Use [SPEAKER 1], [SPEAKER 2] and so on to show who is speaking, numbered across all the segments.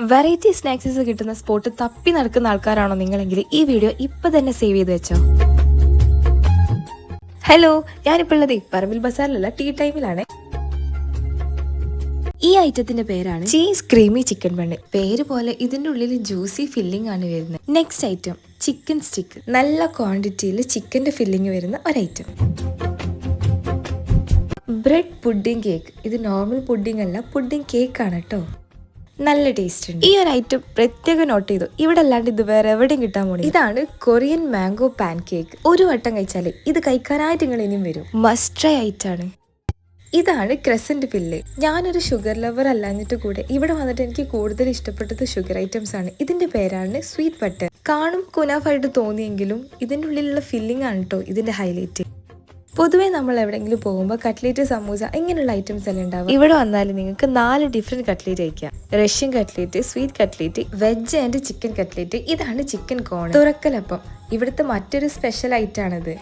[SPEAKER 1] Variety സ്നാക്സസ് കിട്ടുന്ന spot തപ്പി നടക്കുന്ന ആൾക്കാരാണോ നിങ്ങളെങ്കിൽ ഈ വീഡിയോ ഇപ്പൊ തന്നെ സേവ് ചെയ്ത് വെച്ചോ. ഹലോ, ഞാനിപ്പോൾ ഉള്ളത് പറമ്പിൽ ബസാറിലുള്ള ടീ ടൈമിലാണ്. ഈ ഐറ്റത്തിന്റെ പേരാണ് ചീസ് ക്രീമി ചിക്കൻ ബണ്ണ്. പേര് പോലെ ഇതിന്റെ ഉള്ളിൽ ജ്യൂസി ഫില്ലിംഗ് ആണ് വരുന്നത്. Next item chicken stick. നല്ല ക്വാണ്ടിറ്റിയിൽ ചിക്കന്റെ ഫില്ലിംഗ് വരുന്ന ഒരൈറ്റം. Bread pudding cake. ഇത് നോർമൽ പുഡിംഗ് അല്ല, പുഡിംഗ് കേക്ക് ആണ് കേട്ടോ. നല്ല ടേസ്റ്റ് ഉണ്ട്. ഈ ഒരു ഐറ്റം പ്രത്യേകം നോട്ട് ചെയ്തു, ഇവിടെ അല്ലാണ്ട് ഇത് വേറെ എവിടെയും കിട്ടാൻ പോണി. ഇതാണ് കൊറിയൻ മാംഗോ പാൻ കേക്ക്. ഒരു വട്ടം കഴിച്ചാല് ഇത് കഴിക്കാനായിട്ട് നിങ്ങൾ ഇനിയും വരും. മസ്റ്റ് ട്രൈ ഐറ്റാണ്. ഇതാണ് ക്രസന്റ് ഫില്ല്. ഞാനൊരു ഷുഗർ ലവർ അല്ലാഞ്ഞിട്ട് കൂടെ ഇവിടെ വന്നിട്ട് എനിക്ക് കൂടുതൽ ഇഷ്ടപ്പെട്ടത് ഷുഗർ ഐറ്റംസ് ആണ്. ഇതിന്റെ പേരാണ് സ്വീറ്റ് ബട്ടർ. കാണും കുനാഫായിട്ട് തോന്നിയെങ്കിലും ഇതിന്റെ ഉള്ളിലുള്ള ഫില്ലിംഗ് ആണ് കേട്ടോ ഇതിന്റെ ഹൈലൈറ്റ്. പൊതുവേ നമ്മൾ എവിടെയെങ്കിലും പോകുമ്പോൾ കട്ട്ലേറ്റ്, സമൂസ ഇങ്ങനെയുള്ള ഐറ്റംസ് എല്ലാം ഉണ്ടാവും. ഇവിടെ വന്നാലും നിങ്ങൾക്ക് 4 ഡിഫറെന്റ് കട്ട്ലേറ്റ് കഴിക്കാം. Russian cutlet, sweet cutlet, veg and chicken cutlet. ഇതാണ് ചിക്കൻ കോൺ. തുറക്കലപ്പം ഇവിടുത്തെ മറ്റൊരു സ്പെഷ്യൽ ഐറ്റം ആണിത്.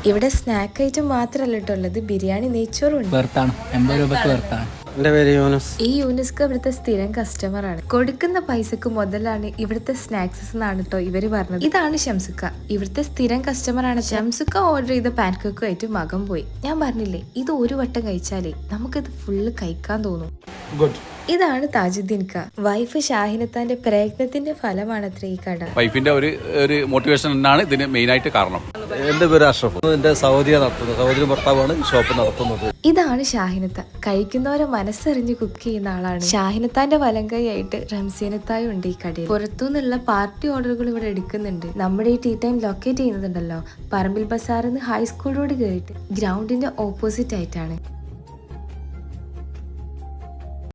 [SPEAKER 1] ഇവിടെ സ്നാക്ക് ഐറ്റം മാത്രമല്ല കേട്ടോ ഉള്ളത്, ബിരിയാണി, നെയ്ച്ചോറും ഉണ്ട്. ഈ യൂനിസ്ക് ഇവിടുത്തെ സ്ഥിരം കസ്റ്റമർ ആണ്. കൊടുക്കുന്ന പൈസക്ക് മുതലാണ് ഇവിടുത്തെ സ്നാക്സസ് എന്നാണ് കേട്ടോ ഇവര് പറഞ്ഞത്. ഇതാണ് ഷംസുക്ക, ഇവിടുത്തെ സ്ഥിരം കസ്റ്റമർ ആണ്. ഷംസുക്ക ഓർഡർ ചെയ്ത പാൻകേക്കും ആയിട്ട് മകൻ പോയി. ഞാൻ പറഞ്ഞില്ലേ, ഇത് ഒരു വട്ടം കഴിച്ചാലേ നമുക്കിത് ഫുള്ള് കഴിക്കാൻ തോന്നും. ഇതാണ് താജുദ്ദീൻ ക. വൈഫ് ഷാഹിനത്താന്റെ പ്രയത്നത്തിന്റെ ഫലമാണ് അത്ര ഈ കട.
[SPEAKER 2] വൈഫിന്റെ ഒരു മോട്ടിവേഷൻ ആണ് ഇതിന് മെയിൻ ആയിട്ട് കാരണം.
[SPEAKER 3] എന്റെ പേര് അഷ്റഫ്. എന്റെ സഹോദരി ഭർത്താവാണ് ഷോപ്പ് നടത്തുന്നത്.
[SPEAKER 1] ഇതാണ് ഷാഹിനത്ത. കഴിക്കുന്നവരെ മനസ്സറിഞ്ഞ് കുക്ക് ചെയ്യുന്ന ആളാണ്. ഷാഹിനത്താന്റെ വലം കൈയായിട്ട് റംസീനത്തായും ഉണ്ട് ഈ കടയിൽ. പുറത്തുനിന്നുള്ള പാർട്ടി ഓർഡറുകൾ ഇവിടെ എടുക്കുന്നുണ്ട്. നമ്മുടെ ഈ ടീ ടൈം ലൊക്കേറ്റ് ചെയ്യുന്നുണ്ടല്ലോ, പറമ്പിൽ ബസാറിന്ന് ഹൈസ്കൂൾ റോഡ് കയറിയിട്ട് ഗ്രൗണ്ടിന്റെ ഓപ്പോസിറ്റ് ആയിട്ടാണ്.